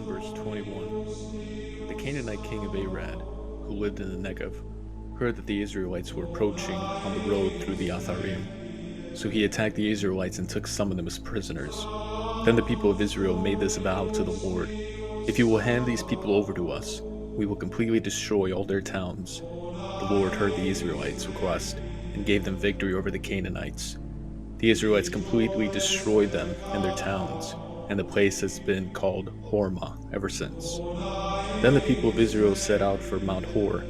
Numbers 21. The Canaanite king of Arad, who lived in the Negev, heard that the Israelites were approaching on the road through the Atharim. So he attacked the Israelites and took some of them as prisoners. Then the people of Israel made this vow to the Lord: "If you will hand these people over to us, we will completely destroy all their towns." The Lord heard the Israelites' request and gave them victory over the Canaanites. The Israelites completely destroyed them and their towns, and the place has been called Hormah ever since. Then the people of Israel set out for Mount Hor,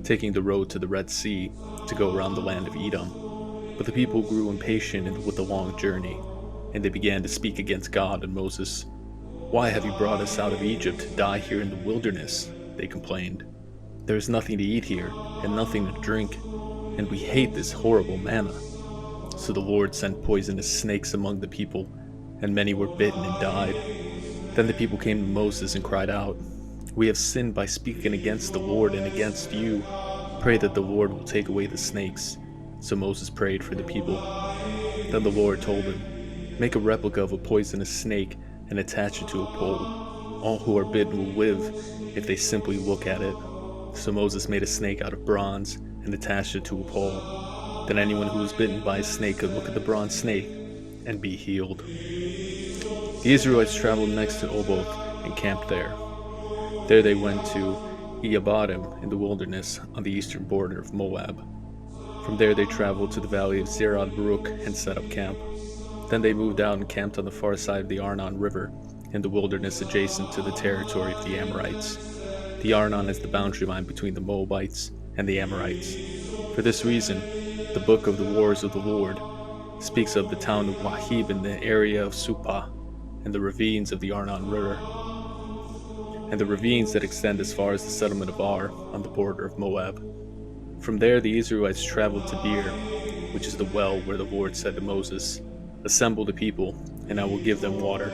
taking the road to the Red Sea to go around the land of Edom. But the people grew impatient with the long journey, and they began to speak against God and Moses. "Why have you brought us out of Egypt to die here in the wilderness?" they complained. "There is nothing to eat here and nothing to drink, and we hate this horrible manna." So the Lord sent poisonous snakes among the people, and many were bitten and died. Then the people came to Moses and cried out, "We have sinned by speaking against the Lord and against you. Pray that the Lord will take away the snakes." So Moses prayed for the people. Then the Lord told him, "Make a replica of a poisonous snake and attach it to a pole. All who are bitten will live if they simply look at it." So Moses made a snake out of bronze and attached it to a pole. Then anyone who was bitten by a snake could look at the bronze snake and be healed. The Israelites traveled next to Oboth and camped there. There they went to Iyabarim in the wilderness on the eastern border of Moab. From there they traveled to the valley of Zerad Baruch and set up camp. Then they moved out and camped on the far side of the Arnon River in the wilderness adjacent to the territory of the Amorites. The Arnon is the boundary line between the Moabites and the Amorites. For this reason, the book of the Wars of the Lord speaks of the town of Wahib in the area of Supah and the ravines of the Arnon River, and the ravines that extend as far as the settlement of Ar on the border of Moab. From there the Israelites traveled to Beer, which is the well where the Lord said to Moses, "Assemble the people, and I will give them water."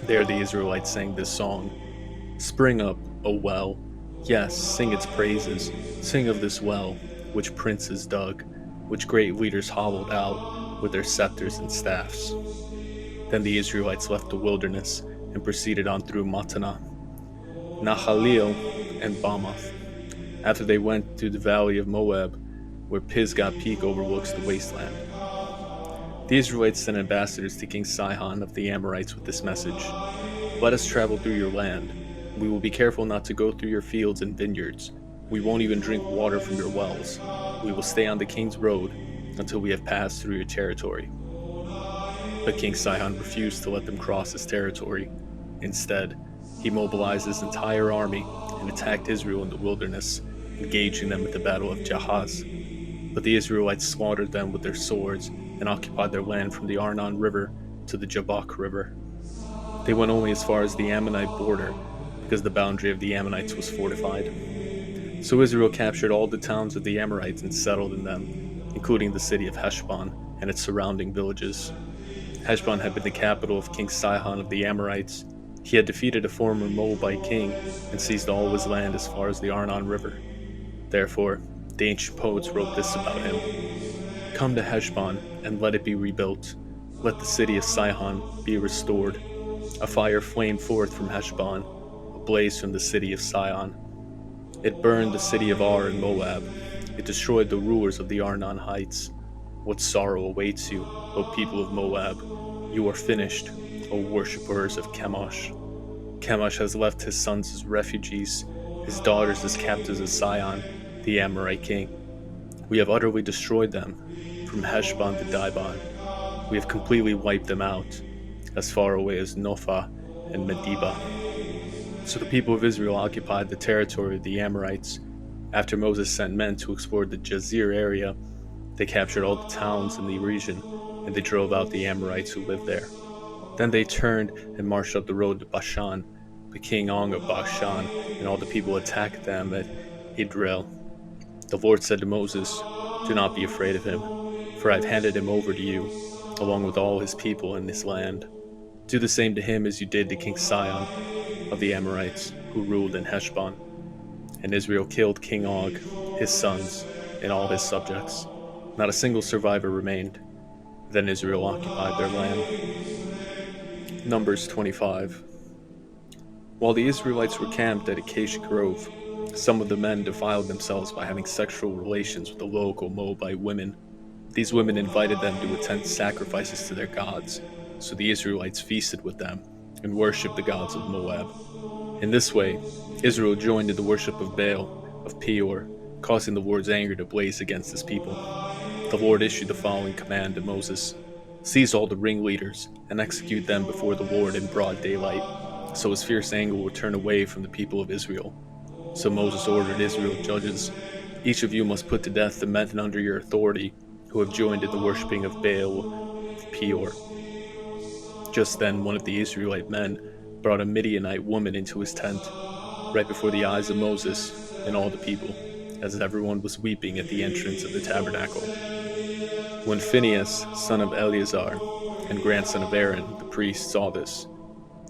There the Israelites sang this song: "Spring up, O well, yes, sing its praises. Sing of this well, which princes dug, which great leaders hollowed out with their scepters and staffs." Then the Israelites left the wilderness and proceeded on through Mattanah, Nahalil, and Bamoth. After they went through the valley of Moab, where Pisgah Peak overlooks the wasteland. The Israelites sent ambassadors to King Sihon of the Amorites with this message: "Let us travel through your land. We will be careful not to go through your fields and vineyards. We won't even drink water from your wells. We will stay on the king's road until we have passed through your territory." But King Sihon refused to let them cross his territory. Instead, he mobilized his entire army and attacked Israel in the wilderness, engaging them at the Battle of Jahaz. But the Israelites slaughtered them with their swords and occupied their land from the Arnon River to the Jabbok River. They went only as far as the Ammonite border, because the boundary of the Ammonites was fortified. So Israel captured all the towns of the Amorites and settled in them, including the city of Heshbon and its surrounding villages. Heshbon had been the capital of King Sihon of the Amorites. He had defeated a former Moabite king and seized all of his land as far as the Arnon River. Therefore, the ancient poets wrote this about him: "Come to Heshbon and let it be rebuilt. Let the city of Sihon be restored. A fire flamed forth from Heshbon, a blaze from the city of Sihon. It burned the city of Ar in Moab. It destroyed the rulers of the Arnon heights. What sorrow awaits you, O people of Moab! You are finished, O worshippers of Chemosh. Chemosh has left his sons as refugees, his daughters as captives of Sihon, the Amorite king. We have utterly destroyed them, from Heshbon to Dibon. We have completely wiped them out, as far away as Nophah and Medeba." So the people of Israel occupied the territory of the Amorites. After Moses sent men to explore the Jazir area, they captured all the towns in the region, and they drove out the Amorites who lived there. Then they turned and marched up the road to Bashan, but King Og of Bashan and all the people attacked them at Idrel. The Lord said to Moses, "Do not be afraid of him, for I have handed him over to you, along with all his people in this land. Do the same to him as you did to King Sihon of the Amorites, who ruled in Heshbon." And Israel killed King Og, his sons, and all his subjects. Not a single survivor remained. Then Israel occupied their land. Numbers 25. While the Israelites were camped at Acacia Grove, some of the men defiled themselves by having sexual relations with the local Moabite women. These women invited them to attend sacrifices to their gods, so the Israelites feasted with them and worshipped the gods of Moab. In this way, Israel joined in the worship of Baal of Peor, causing the Lord's anger to blaze against his people. The Lord issued the following command to Moses: "Seize all the ringleaders and execute them before the Lord in broad daylight, so his fierce anger will turn away from the people of Israel." So Moses ordered Israel judges: "Each of you must put to death the men under your authority who have joined in the worshipping of Baal of Peor." Just then one of the Israelite men brought a Midianite woman into his tent, right before the eyes of Moses and all the people, as everyone was weeping at the entrance of the tabernacle. When Phinehas, son of Eleazar, and grandson of Aaron, the priest, saw this,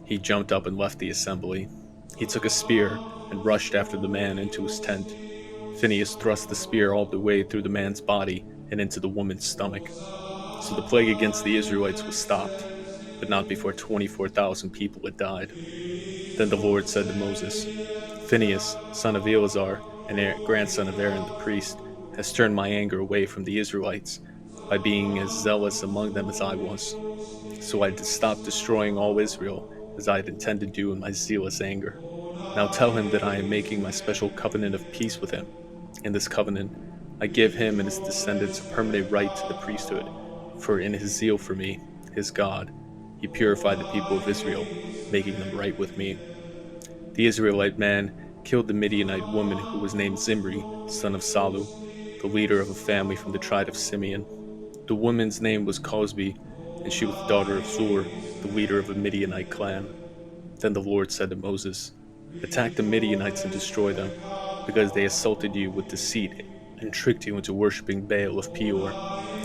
he jumped up and left the assembly. He took a spear and rushed after the man into his tent. Phinehas thrust the spear all the way through the man's body and into the woman's stomach. So the plague against the Israelites was stopped, but not before 24,000 people had died. Then the Lord said to Moses, "Phinehas, son of Eleazar, and grandson of Aaron the priest, has turned my anger away from the Israelites by being as zealous among them as I was. So I stopped destroying all Israel, as I had intended to do in my zealous anger. Now tell him that I am making my special covenant of peace with him. In this covenant, I give him and his descendants a permanent right to the priesthood, for in his zeal for me, his God, he purified the people of Israel, making them right with me." The Israelite man killed the Midianite woman who was named Zimri, son of Salu, the leader of a family from the tribe of Simeon. The woman's name was Cosbi, and she was the daughter of Zur, the leader of a Midianite clan. Then the Lord said to Moses, "Attack the Midianites and destroy them, because they assaulted you with deceit and tricked you into worshipping Baal of Peor,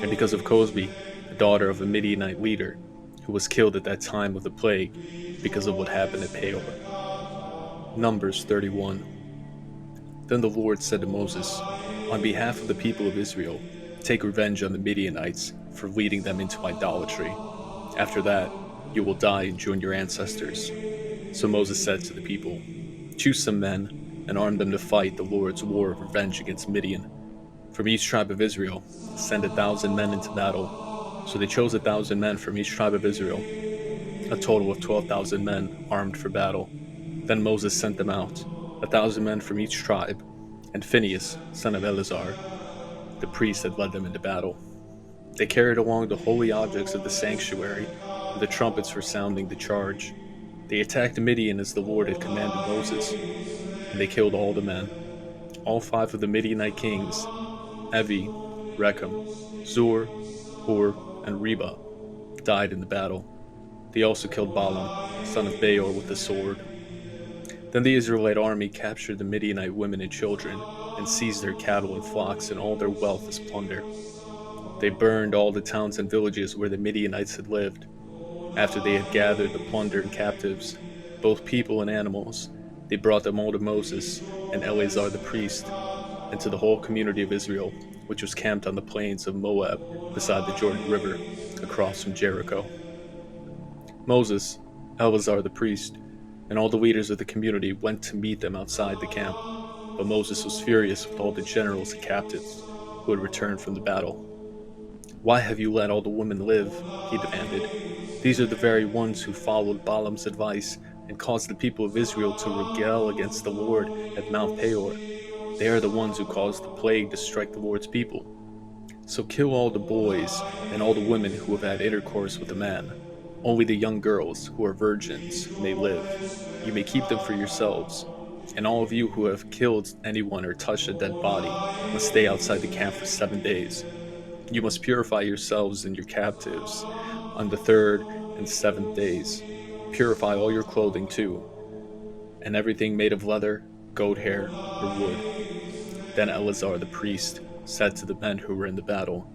and because of Cosbi, the daughter of a Midianite leader, who was killed at that time of the plague because of what happened at Peor." Numbers 31. Then the Lord said to Moses, "On behalf of the people of Israel, take revenge on the Midianites for leading them into idolatry. After that, you will die and join your ancestors." So Moses said to the people, "Choose some men and arm them to fight the Lord's war of revenge against Midian. From each tribe of Israel, send 1,000 men into battle." So they chose 1,000 men from each tribe of Israel, a total of 12,000 men armed for battle. Then Moses sent them out, 1,000 men from each tribe, and Phinehas, son of Eleazar, the priest, had led them into battle. They carried along the holy objects of the sanctuary, and the trumpets for sounding the charge. They attacked Midian as the Lord had commanded Moses, and they killed all the men. All 5 of the Midianite kings, Evi, Rechem, Zur, Hur, and Reba, died in the battle. They also killed Balaam, son of Beor, with the sword. Then the Israelite army captured the Midianite women and children, and seized their cattle and flocks and all their wealth as plunder. They burned all the towns and villages where the Midianites had lived. After they had gathered the plunder and captives, both people and animals, they brought them all to Moses and Eleazar the priest, and to the whole community of Israel, which was camped on the plains of Moab beside the Jordan River, across from Jericho. Moses, Eleazar the priest, and all the leaders of the community went to meet them outside the camp, but Moses was furious with all the generals and captives who had returned from the battle. "Why have you let all the women live?" he demanded. "These are the very ones who followed Balaam's advice and caused the people of Israel to rebel against the Lord at Mount Peor. They are the ones who caused the plague to strike the Lord's people. So kill all the boys and all the women who have had intercourse with a man. Only the young girls who are virgins may live. You may keep them for yourselves, and all of you who have killed anyone or touched a dead body must stay outside the camp for 7 days. You must purify yourselves and your captives on the 3rd and 7th days. Purify all your clothing too, and everything made of leather, goat hair, or wood." Then Eleazar the priest said to the men who were in the battle,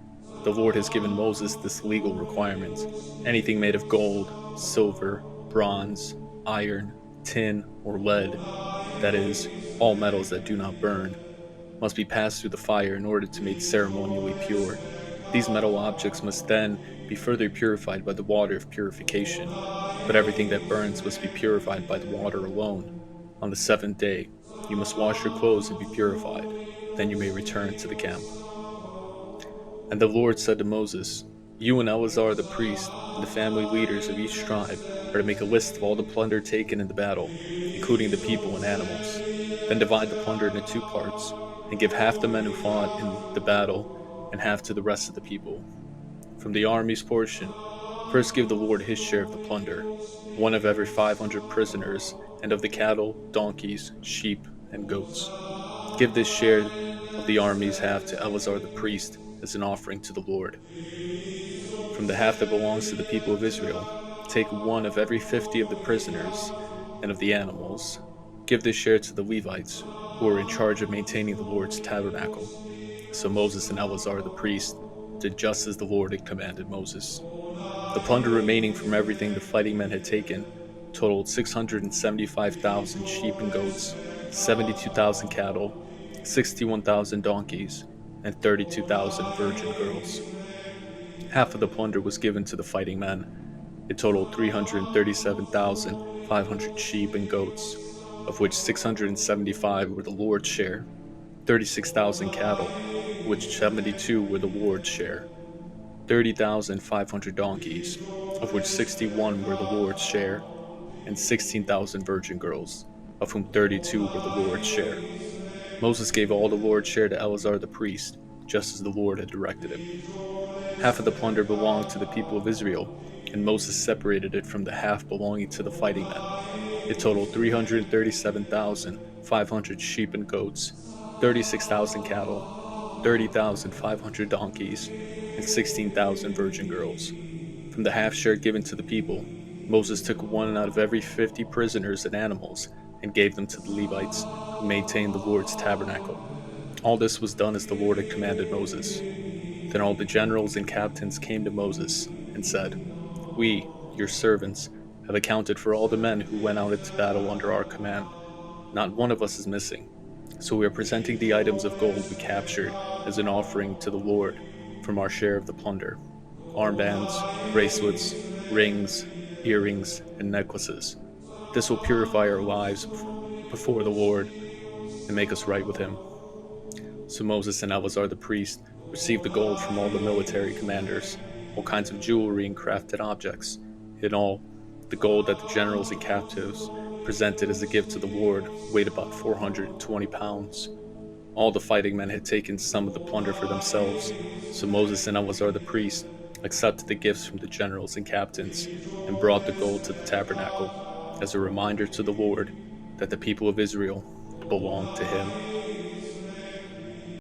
"The Lord has given Moses this legal requirement. Anything made of gold, silver, bronze, iron, tin, or lead, that is, all metals that do not burn, must be passed through the fire in order to make ceremonially pure. These metal objects must then be further purified by the water of purification, but everything that burns must be purified by the water alone. On the seventh day, you must wash your clothes and be purified. Then you may return to the camp. And the Lord said to Moses, You and Eleazar the priest, and the family leaders of each tribe, are to make a list of all the plunder taken in the battle, including the people and animals. Then divide the plunder into two parts, and give half to men who fought in the battle, and half to the rest of the people. From the army's portion, first give the Lord his share of the plunder, one of every 500 prisoners, and of the cattle, donkeys, sheep, and goats. Give this share of the army's half to Eleazar the priest as an offering to the Lord. From the half that belongs to the people of Israel, take one of every 50 of the prisoners and of the animals. Give this share to the Levites, who are in charge of maintaining the Lord's tabernacle. So Moses and Eleazar the priest did just as the Lord had commanded Moses. The plunder remaining from everything the fighting men had taken totaled 675,000 sheep and goats, 72,000 cattle, 61,000 donkeys, and 32,000 virgin girls. Half of the plunder was given to the fighting men. It totaled 337,500 sheep and goats, of which 675 were the Lord's share, 36,000 cattle, of which 72 were the Lord's share, 30,500 donkeys, of which 61 were the Lord's share, and 16,000 virgin girls, of whom 32 were the Lord's share. Moses gave all the Lord's share to Eleazar the priest, just as the Lord had directed him. Half of the plunder belonged to the people of Israel, and Moses separated it from the half belonging to the fighting men. It totaled 337,500 sheep and goats, 36,000 cattle, 30,500 donkeys, and 16,000 virgin girls. From the half share given to the people, Moses took one out of every 50 prisoners and animals and gave them to the Levites, who maintained the Lord's tabernacle. All this was done as the Lord had commanded Moses. Then all the generals and captains came to Moses and said, We, your servants, have accounted for all the men who went out into battle under our command. Not one of us is missing. So we are presenting the items of gold we captured as an offering to the Lord from our share of the plunder: armbands, bracelets, rings, earrings, and necklaces. This will purify our lives before the Lord and make us right with him. So Moses and Eleazar the priest received the gold from all the military commanders, all kinds of jewelry and crafted objects. In all, the gold that the generals and captives presented as a gift to the Lord weighed about 420 pounds. All the fighting men had taken some of the plunder for themselves, so Moses and Eleazar the priest accepted the gifts from the generals and captains and brought the gold to the tabernacle as a reminder to the Lord that the people of Israel belonged to him.